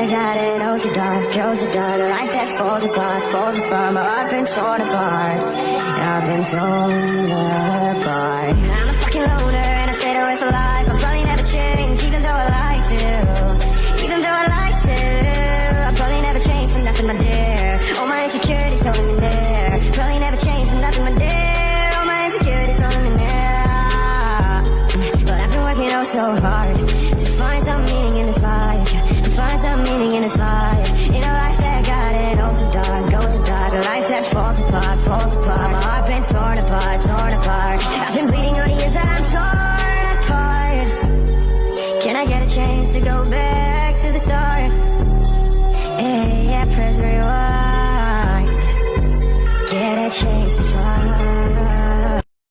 got it, oh so dark, oh so dark. A life that falls apart. My heart been torn apart, I've been torn apart. I'm a fucking loner and I stayed away for life. I'll probably never change, even though I like to. Even though I like to, I'll probably never change for nothing, my dear. All my insecurities holding me there. Probably never change for nothing, my dear. All my insecurities holding me there. But I've been working oh so hard to find some meaning in this life. To find some meaning in this life.